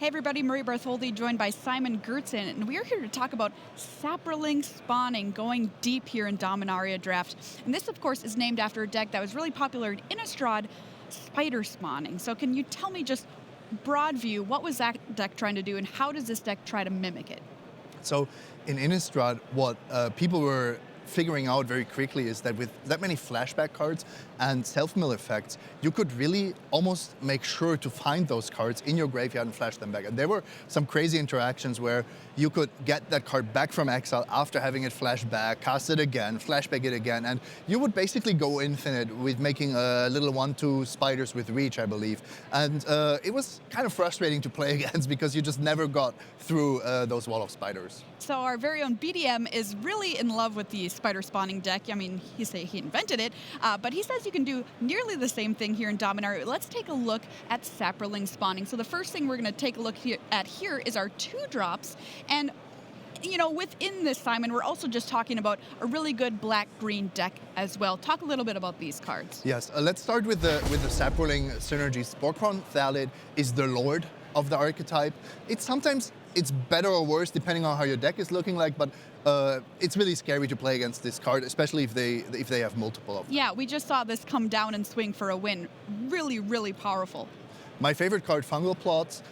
Hey everybody, Marie Bartholdi joined by Simon Goertzen, and we are here to talk about Saproling spawning, going deep here in Dominaria draft. And this, of course, is named after a deck that was really popular in Innistrad, spider spawning. So can you tell me just broad view, what was that deck trying to do, and how does this deck try to mimic it? So in Innistrad, what people were figuring out very quickly is that with that many flashback cards and self-mill effects, you could really almost make sure to find those cards in your graveyard and flash them back. And there were some crazy interactions where you could get that card back from exile after having it flash back, cast it again, flash back it again, and you would basically go infinite with making little 1/2 spiders with reach, I believe. And it was kind of frustrating to play against because you just never got through those wall of spiders. So our very own BDM is really in love with the spider spawning deck. I mean, he invented it, but he says you can do nearly the same thing here in Dominaria. Let's take a look at Saproling spawning. So the first thing we're going to take a look at here is our 2-drops. And you know, within this, Simon, we're also just talking about a really good black-green deck as well. Talk a little bit about these cards. Yes, let's start with the Saproling synergy. Sporkron Thalid is the lord of the archetype. It's better or worse depending on how your deck is looking like, but it's really scary to play against this card, especially if they have multiple of them. Yeah, we just saw this come down and swing for a win. Really, really powerful. My favorite card, Fungal Plots.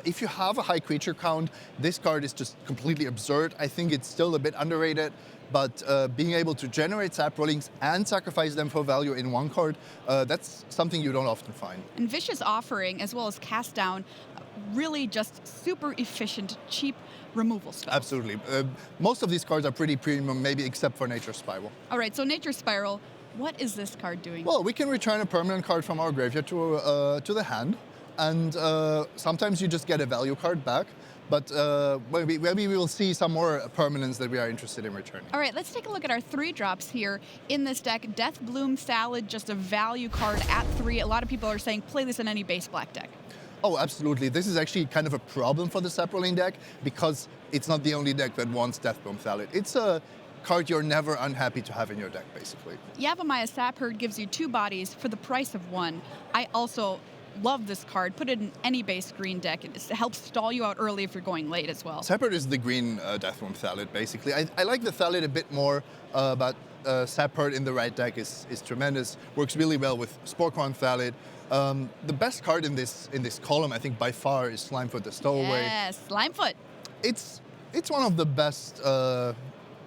If you have a high creature count, this card is just completely absurd. I think it's still a bit underrated, but being able to generate Saprolings and sacrifice them for value in one card, that's something you don't often find. And Vicious Offering, as well as Cast Down, really just super efficient, cheap removal spells. Absolutely. Most of these cards are pretty premium, maybe except for Nature Spiral. All right, so Nature Spiral, what is this card doing? Well, we can return a permanent card from our graveyard to the hand, and sometimes you just get a value card back, but maybe we will see some more permanents that we are interested in returning. All right, let's take a look at our 3-drops here in this deck. Death Bloom Salad, just a value card at 3. A lot of people are saying play this in any base black deck. Oh, absolutely. This is actually kind of a problem for the Saproling deck because it's not the only deck that wants Deathbloom Thalid. It's a card you're never unhappy to have in your deck, basically. Yavimaya Sapherd gives you 2 bodies for the price of 1. I also love this card. Put it in any base green deck. It helps stall you out early if you're going late as well. Sapherd is the green Deathbloom Thalid, basically. I like the Thalid a bit more, but Sapherd in the right deck is tremendous. Works really well with Sporkron Thalid. The best card in this column, I think, by far, is Slimefoot the Stowaway. Yes, Slimefoot. It's one of the best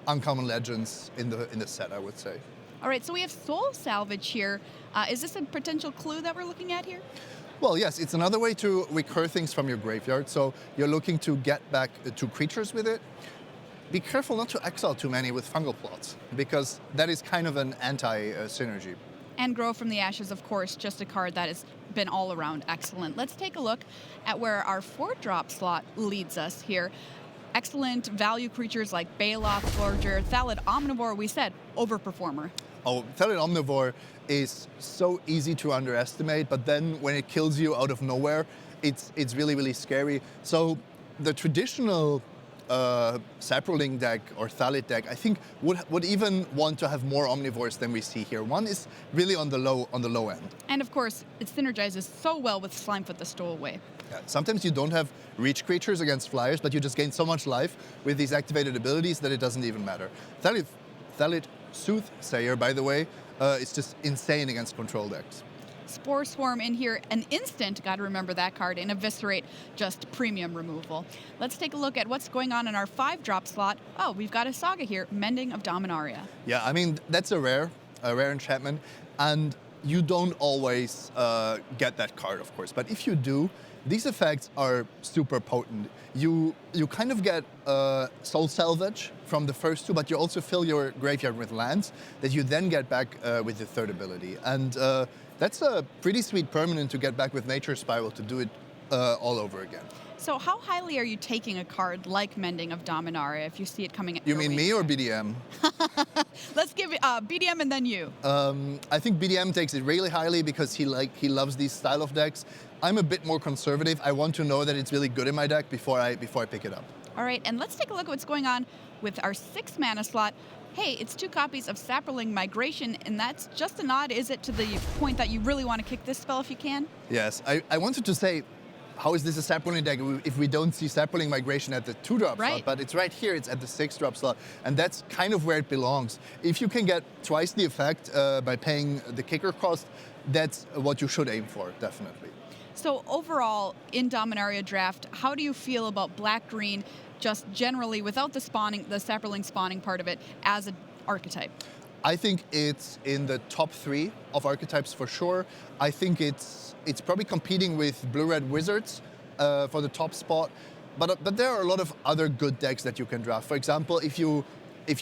uncommon legends in the set, I would say. All right, so we have Soul Salvage here. Is this a potential clue that we're looking at here? Well, yes, it's another way to recur things from your graveyard. So you're looking to get back 2 creatures with it. Be careful not to exile too many with Fungal Plots, because that is kind of an anti-synergy. And Grow from the Ashes, of course, just a card that has been all around excellent. Let's take a look at where our 4-drop slot leads us here. Excellent value creatures like Baloth, Forger, Thalid Omnivore, we said, overperformer. Oh, Thalid Omnivore is so easy to underestimate, but then when it kills you out of nowhere, it's really, really scary. So the traditional Saproling deck or Thalid deck, I think would even want to have more omnivores than we see here. 1 is really on the low end. And of course, it synergizes so well with Slimefoot the Stowaway. Yeah, sometimes you don't have reach creatures against flyers, but you just gain so much life with these activated abilities that it doesn't even matter. Thalid Soothsayer, by the way, is just insane against control decks. Spore Swarm in here, an instant, got to remember that card, and Eviscerate, just premium removal. Let's take a look at what's going on in our 5-drop slot. Oh, we've got a Saga here, Mending of Dominaria. Yeah, I mean, that's a rare enchantment, and you don't always get that card, of course, but if you do, these effects are super potent. You kind of get Soul Salvage from the first 2, but you also fill your graveyard with lands that you then get back with the 3rd ability. And that's a pretty sweet permanent to get back with Nature Spiral to do it all over again. So how highly are you taking a card like Mending of Dominaria if you see it coming at You mean me or BDM? Let's give it BDM and then you. I think BDM takes it really highly because he loves these style of decks. I'm a bit more conservative. I want to know that it's really good in my deck before I pick it up. All right, and let's take a look at what's going on with our 6-mana slot. Hey, it's 2 copies of Saproling Migration, and that's just a nod, is it, to the point that you really want to kick this spell if you can? Yes, I wanted to say how is this a Saproling deck if we don't see Saproling migration at the 2-drop Right. slot? But it's right here, it's at the 6-drop slot, and that's kind of where it belongs. If you can get twice the effect by paying the kicker cost, that's what you should aim for, definitely. So overall, in Dominaria draft, how do you feel about black-green just generally without the spawning, the Saproling spawning part of it as an archetype? I think it's in the top 3 of archetypes for sure. I think it's probably competing with Blue-Red Wizards for the top spot. But there are a lot of other good decks that you can draft. For example, if you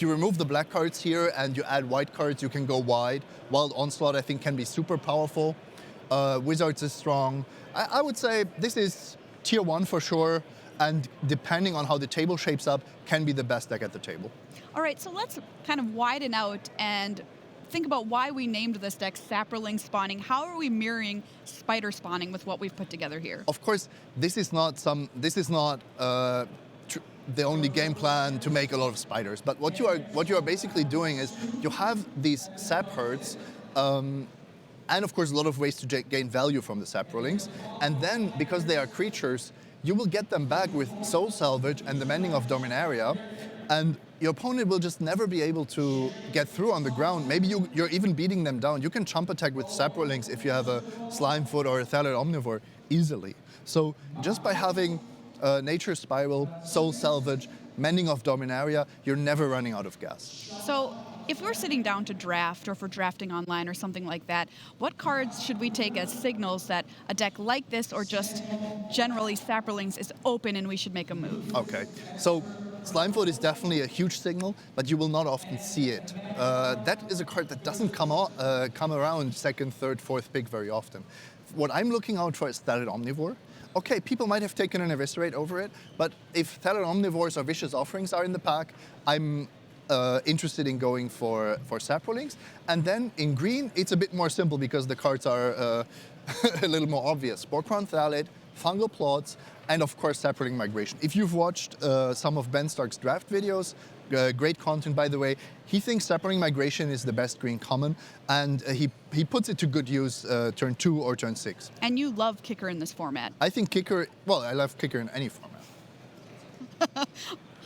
remove the black cards here and you add white cards, you can go wide. Wild Onslaught, I think, can be super powerful. Wizards is strong. I would say this is tier 1 for sure, and depending on how the table shapes up, can be the best deck at the table. All right, so let's kind of widen out and think about why we named this deck Saproling Spawning. How are we mirroring Spider Spawning with what we've put together here? Of course, this is not the only game plan to make a lot of spiders. But what you are basically doing is you have these sap herds. And of course, a lot of ways to gain value from the Saprolings. And then, because they are creatures, you will get them back with Soul Salvage and the Mending of Dominaria, and your opponent will just never be able to get through on the ground. Maybe you're even beating them down. You can chump attack with Saprolings if you have a Slimefoot or a Thaler Omnivore easily. So just by having Nature Spiral, Soul Salvage, Mending of Dominaria, you're never running out of gas. So if we're sitting down to draft, or if we're drafting online or something like that, what cards should we take as signals that a deck like this, or just generally Saprolings, is open and we should make a move? Okay, so Slimefoot is definitely a huge signal, but you will not often see it. That is a card that doesn't come around second, third, fourth pick very often. What I'm looking out for is Thaler Omnivore. Okay, people might have taken an Eviscerate over it, but if Thaler Omnivores or Vicious Offerings are in the pack, I'm interested in going for Saprolings. And then in green, it's a bit more simple because the cards are a little more obvious. Sporecrown Thalid, Fungal Plots, and of course Saproling Migration. If you've watched some of Ben Stark's draft videos, great content by the way, he thinks Saproling Migration is the best green common, and he puts it to good use turn 2 or turn 6. And you love Kicker in this format. I think Kicker, well, I love Kicker in any format.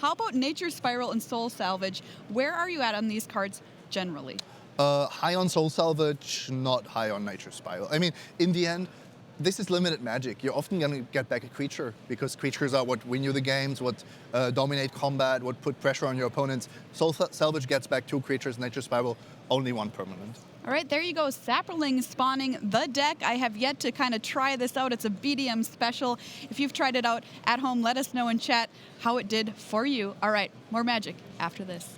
How about Nature Spiral and Soul Salvage? Where are you at on these cards generally? High on Soul Salvage, not high on Nature Spiral. I mean, in the end, this is limited magic. You're often going to get back a creature, because creatures are what win you the games, what dominate combat, what put pressure on your opponents. Soul Salvage gets back 2 creatures, Nature Spiral, only 1 permanent. All right, there you go. Saproling Spawning, the deck. I have yet to kind of try this out. It's a BDM special. If you've tried it out at home, let us know in chat how it did for you. All right, more magic after this.